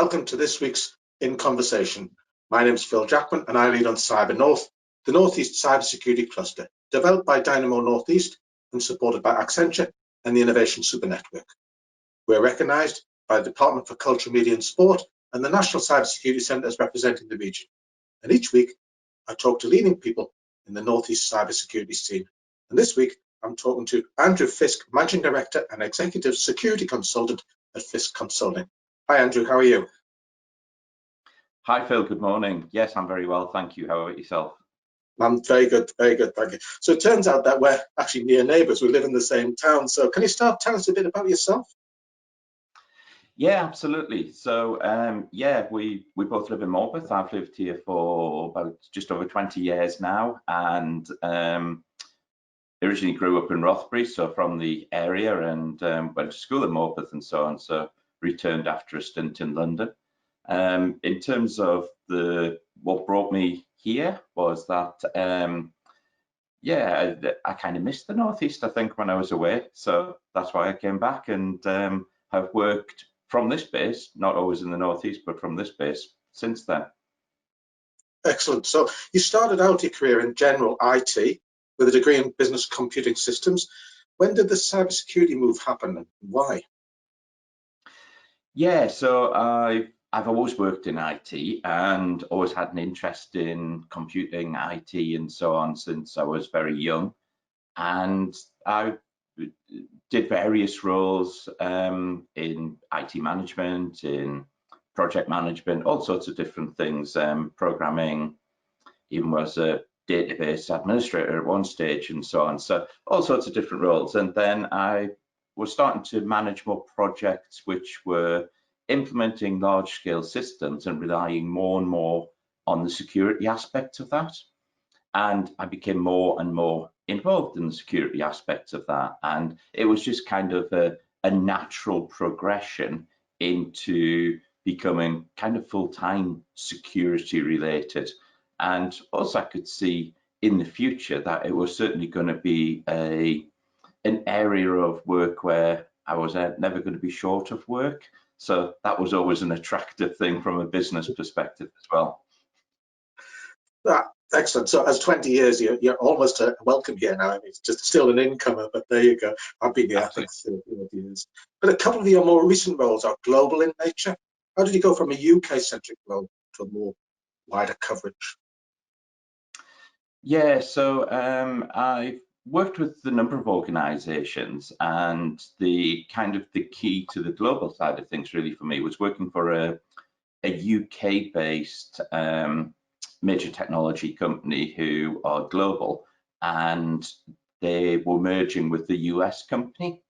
welcome to this week's In Conversation. My name is Phil Jackman and I lead on CyberNorth, the Northeast Cybersecurity Cluster, developed by Dynamo Northeast and supported by Accenture and the Innovation Super Network. We're recognised by the Department for Culture, Media and Sport and the National Cybersecurity Centres representing the region. And each week, I talk to leading people in the Northeast cybersecurity scene. And this week, I'm talking to Andrew Fisk, Managing Director and Executive Security Consultant at Fisk Consulting. Hi, Andrew. How are you? Hi, Phil. Good morning. Yes, I'm very well. Thank you. How about yourself? I'm very good. Very good. Thank you. So it turns out that we're actually near neighbours. We live in the same town. So can you start telling us a bit about yourself? Yeah, absolutely. So, we both live in Morpeth. I've lived here for about just over 20 years now, and originally grew up in Rothbury, so from the area, and went to school in Morpeth and so on. So returned after a stint in London. In terms of what brought me here was that I kind of missed the Northeast, I think, when I was away. So that's why I came back and have worked from this base, not always in the Northeast, but from this base since then. Excellent. So you started out your career in general IT with a degree in business computing systems. When did the cybersecurity move happen and why? Yeah, so I've always worked in IT and always had an interest in computing, IT and so on since I was very young. And I did various roles in IT management, in project management, all sorts of different things, programming, even was a database administrator at one stage and so on. So all sorts of different roles. And then I was starting to manage more projects which were implementing large-scale systems and relying more and more on the security aspects of that. And I became more and more involved in the security aspects of that. And it was just kind of a natural progression into becoming kind of full-time security related. And also I could see in the future that it was certainly going to be an area of work where I was never going to be short of work. So that was always an attractive thing from a business perspective as well. Excellent. So as 20 years, you're almost welcome here now. I mean, it's just still an incomer, but there you go. I've been here for 30 years. But a couple of your more recent roles are global in nature. How did you go from a UK-centric role to a more wider coverage? Yeah, so I've worked with a number of organizations, and the key to the global side of things really for me was working for a UK-based major technology company who are global, and they were merging with the US company.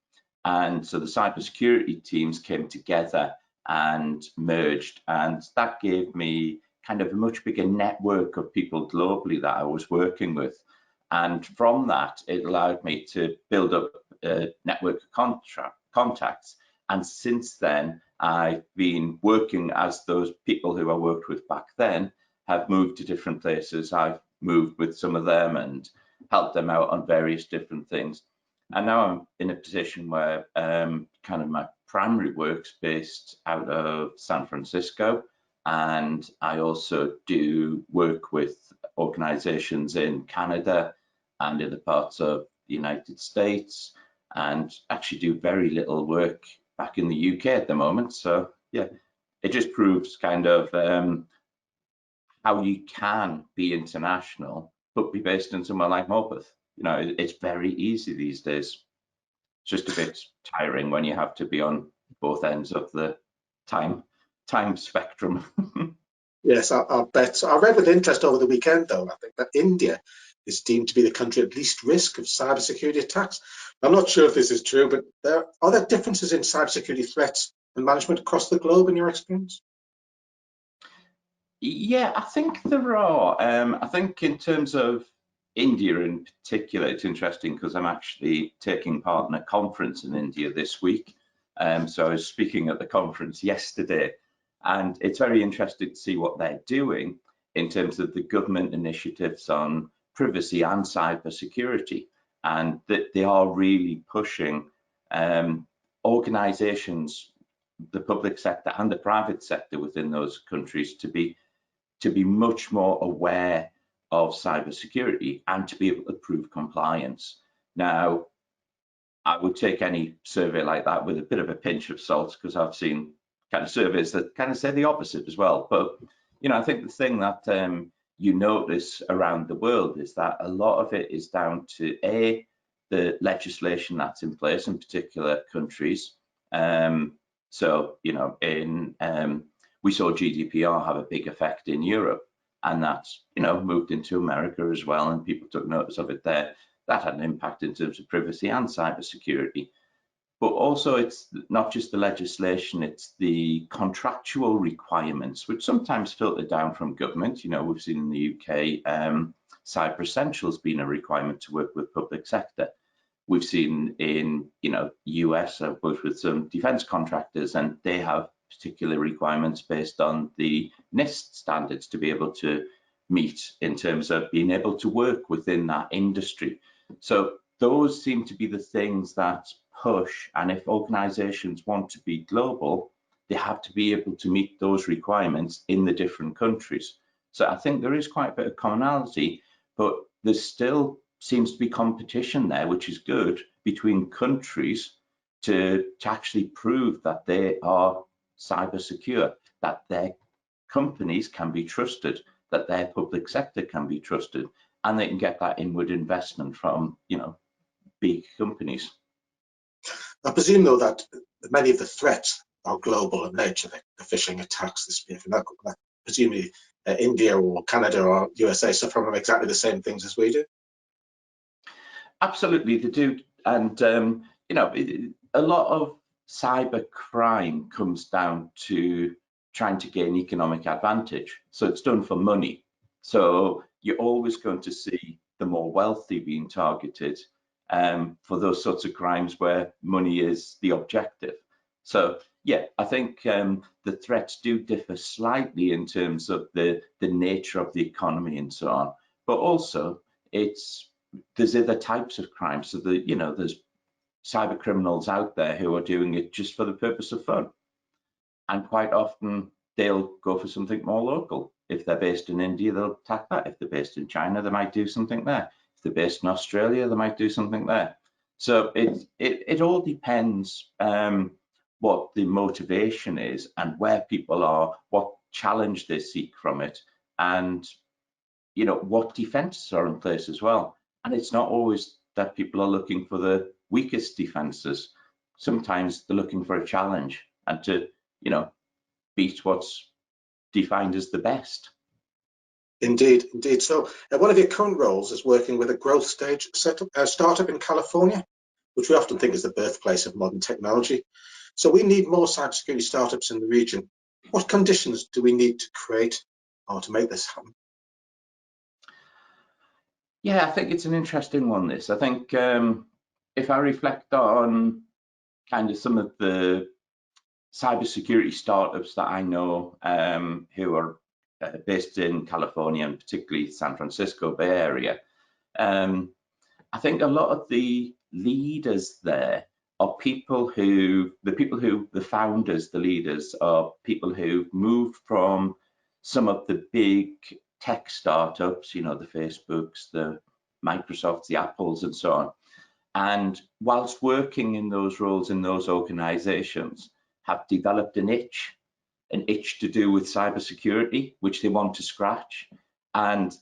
And so the cybersecurity teams came together and merged, and that gave me kind of a much bigger network of people globally that I was working with. And from that, it allowed me to build up a network of contacts. And since then, I've been working as those people who I worked with back then have moved to different places. I've moved with some of them and helped them out on various different things. And now I'm in a position where kind of my primary work's based out of San Francisco. And I also do work with organizations in Canada and other parts of the United States, and actually do very little work back in the UK at the moment. So yeah, it just proves kind of how you can be international, but be based in somewhere like Morpeth. You know, it's very easy these days. It's just a bit tiring when you have to be on both ends of the time spectrum. Yes, I bet. I read with interest over the weekend, though, I think that India is deemed to be the country at least risk of cybersecurity attacks. I'm not sure if this is true, but are there differences in cybersecurity threats and management across the globe in your experience? Yeah, I think there are. I think in terms of India in particular, it's interesting because I'm actually taking part in a conference in India this week. So I was speaking at the conference yesterday, and it's very interesting to see what they're doing in terms of the government initiatives on privacy and cybersecurity, and that they are really pushing organizations the public sector and the private sector within those countries to be much more aware of cybersecurity and to be able to prove compliance. Now, I would take any survey like that with a bit of a pinch of salt, because I've seen kind of surveys that kind of say the opposite as well. But I think the thing that you notice around the world is that a lot of it is down to the legislation that's in place in particular countries. So we saw GDPR have a big effect in Europe, and that's moved into America as well, and people took notice of it there. That had an impact in terms of privacy and cybersecurity. But also, it's not just the legislation, it's the contractual requirements, which sometimes filter down from government. We've seen in the UK, Cyber Essentials being a requirement to work with public sector. We've seen in US, I've worked with some defense contractors, and they have particular requirements based on the NIST standards to be able to meet in terms of being able to work within that industry. So those seem to be the things that push, and if organizations want to be global, they have to be able to meet those requirements in the different countries. So I think there is quite a bit of commonality, but there still seems to be competition there, which is good, between countries to actually prove that they are cyber secure, that their companies can be trusted, that their public sector can be trusted, and they can get that inward investment from big companies. I presume, though, that many of the threats are global in nature, the phishing attacks, the spearing. Presumably India or Canada or USA suffer from exactly the same things as we do. Absolutely, they do. And a lot of cyber crime comes down to trying to gain economic advantage. So it's done for money. So you're always going to see the more wealthy being targeted for those sorts of crimes where money is the objective. So yeah, I think the threats do differ slightly in terms of the nature of the economy and so on, but also there's other types of crime. So there's cyber criminals out there who are doing it just for the purpose of fun, and quite often they'll go for something more local. If they're based in India, they'll attack that. If they're based in China, they might do something there. If they're based in Australia, they might do something there. So it all depends what the motivation is and where people are, what challenge they seek from it, and what defenses are in place as well. And it's not always that people are looking for the weakest defenses. Sometimes they're looking for a challenge and to beat what's defined as the best. Indeed. So one of your current roles is working with a growth stage startup in California, which we often think is the birthplace of modern technology. So we need more cybersecurity startups in the region. What conditions do we need to create or to make this happen? Yeah, I think it's an interesting one, this. I think if I reflect on kind of some of the cybersecurity startups that I know who are based in California and particularly San Francisco Bay Area, I think a lot of the leaders there are the founders, the leaders are people who moved from some of the big tech startups, the Facebooks, the Microsofts, the Apples, and so on. And whilst working in those roles in those organizations, have developed an itch to do with cybersecurity, which they want to scratch. And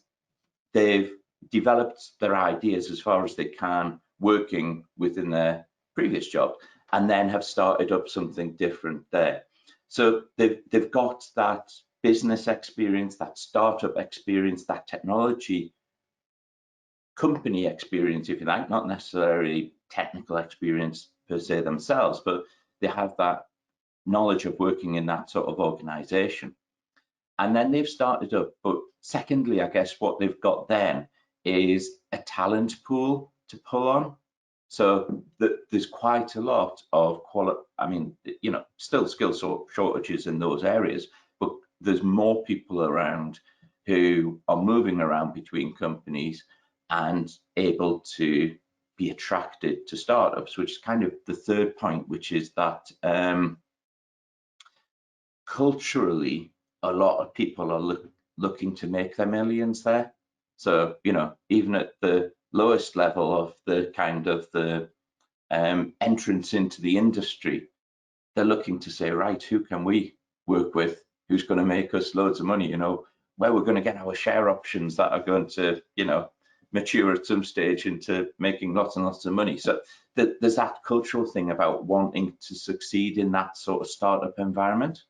they've developed their ideas as far as they can, working within their previous job, and then have started up something different there. So they've got that business experience, that startup experience, that technology company experience, if you like, not necessarily technical experience per se themselves, but they have that knowledge of working in that sort of organization. And then they've started up. But secondly, I guess what they've got then is a talent pool to pull on. So there's quite a lot of still skill shortages in those areas, but there's more people around who are moving around between companies and able to be attracted to startups, which is kind of the third point, which is that culturally, a lot of people are looking to make their millions there. So, you know, even at the lowest level of the kind of the entrance into the industry, they're looking to say, right, who can we work with? Who's going to make us loads of money? You know, where we're going to get our share options that are going to, you know, mature at some stage into making lots and lots of money. So there's that cultural thing about wanting to succeed in that sort of startup environment.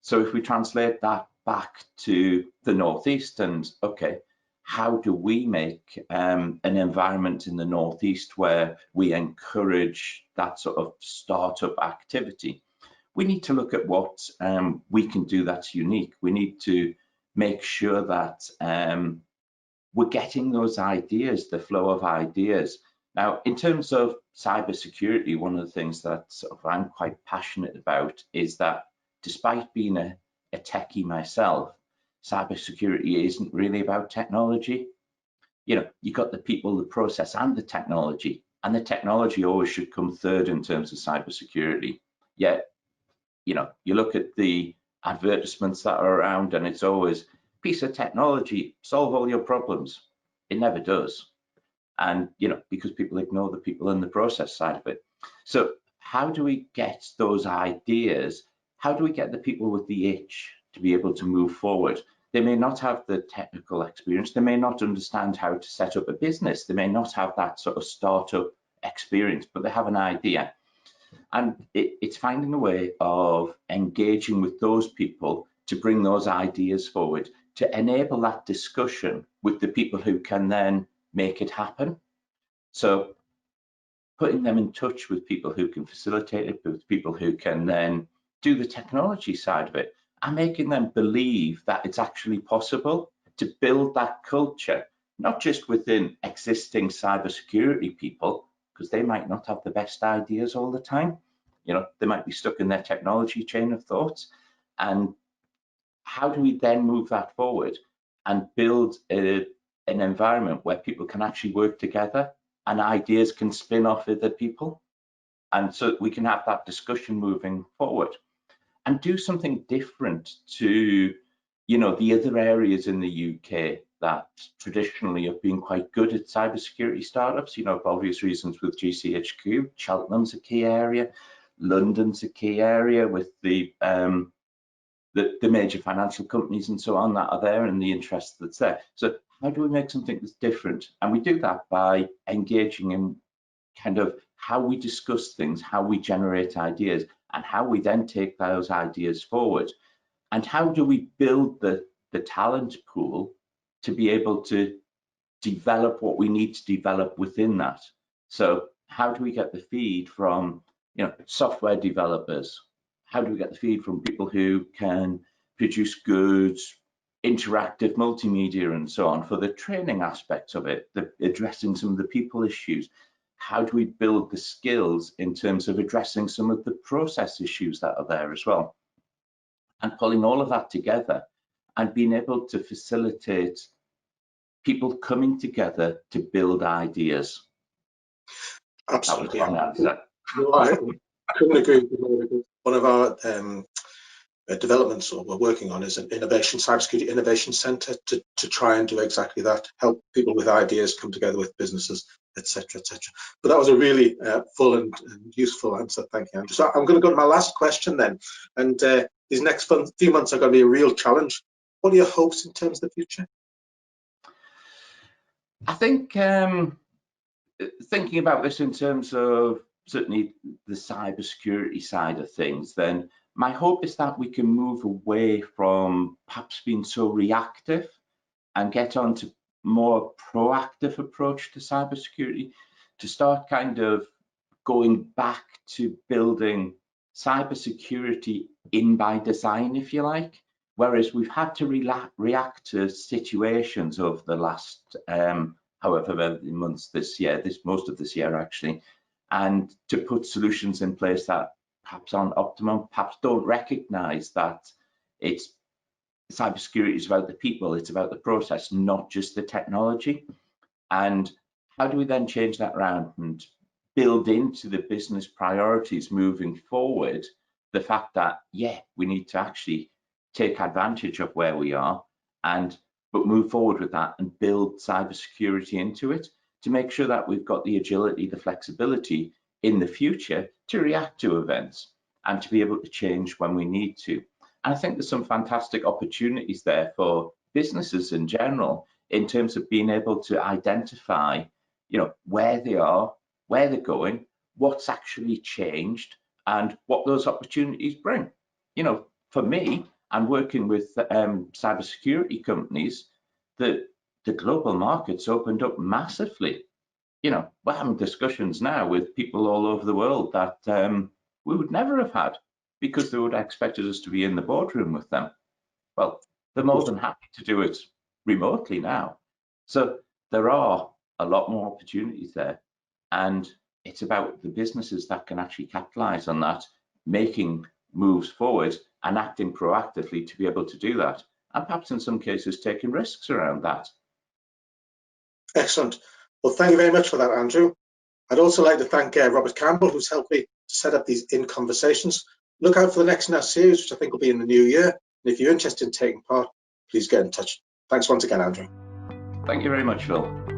So if we translate that back to the Northeast, and okay, how do we make an environment in the Northeast where we encourage that sort of startup activity? We need to look at what we can do that's unique. We need to make sure that we're getting those ideas, the flow of ideas. Now, in terms of cybersecurity, one of the things that sort of I'm quite passionate about is that despite being a techie myself, cybersecurity isn't really about technology. You know, you've got the people, the process, and the technology always should come third in terms of cybersecurity. Yet, you know, you look at the advertisements that are around and it's always piece of technology, solve all your problems. It never does. And, you know, because people ignore the people in the process side of it. So how do we get those ideas? How do we get the people with the itch to be able to move forward? They may not have the technical experience. They may not understand how to set up a business. They may not have that sort of startup experience, but they have an idea. And it's finding a way of engaging with those people to bring those ideas forward, to enable that discussion with the people who can then make it happen. So putting them in touch with people who can facilitate it, with people who can then do the technology side of it, and making them believe that it's actually possible to build that culture, not just within existing cybersecurity people, because they might not have the best ideas all the time. You know, they might be stuck in their technology chain of thoughts. And how do we then move that forward and build an environment where people can actually work together and ideas can spin off other people? And so we can have that discussion moving forward and do something different to, you know, the other areas in the UK that traditionally have been quite good at cybersecurity startups, you know, for obvious reasons with GCHQ. Cheltenham's a key area, London's a key area with the major financial companies and so on that are there and the interest that's there. So how do we make something that's different? And we do that by engaging in kind of how we discuss things, how we generate ideas, and how we then take those ideas forward. And how do we build the talent pool to be able to develop what we need to develop within that? So how do we get the feed from, you know, software developers? How do we get the feed from people who can produce good interactive multimedia and so on for the training aspects of it, addressing some of the people issues? How do we build the skills in terms of addressing some of the process issues that are there as well? And pulling all of that together and being able to facilitate people coming together to build ideas. Absolutely. That was a long answer. No, I couldn't agree with you more. One of our developments or we're working on is an cybersecurity innovation center to try and do exactly that, help people with ideas come together with businesses, etc., etc. But that was a really full and useful answer. Thank you, Andrew. So I'm going to go to my last question then. And these next few months are going to be a real challenge. What are your hopes in terms of the future? I think thinking about this in terms of certainly the cybersecurity side of things, then my hope is that we can move away from perhaps being so reactive and get on to more proactive approach to cybersecurity, to start kind of going back to building cybersecurity in by design, if you like. Whereas we've had to react to situations over the last however many months this year, most of this year actually, and to put solutions in place that perhaps aren't optimum, perhaps don't recognize that it's cybersecurity is about the people, it's about the process, not just the technology. And how do we then change that around and build into the business priorities moving forward the fact that, yeah, we need to actually take advantage of where we are but move forward with that and build cybersecurity into it to make sure that we've got the agility, the flexibility in the future to react to events and to be able to change when we need to. And I think there's some fantastic opportunities there for businesses in general in terms of being able to identify, where they are, where they're going, what's actually changed, and what those opportunities bring. For me, and working with cybersecurity companies, the global market's opened up massively. We're having discussions now with people all over the world that we would never have had because they would have expected us to be in the boardroom with them. Well, they're more than happy to do it remotely now. So there are a lot more opportunities there. And it's about the businesses that can actually capitalize on that, making moves forward and acting proactively to be able to do that. And perhaps in some cases, taking risks around that. Excellent. Well, thank you very much for that, Andrew. I'd also like to thank Robert Campbell, who's helped me to set up these in conversations. Look out for the next in our series, which I think will be in the new year. And if you're interested in taking part, please get in touch. Thanks once again, Andrew. Thank you very much, Phil.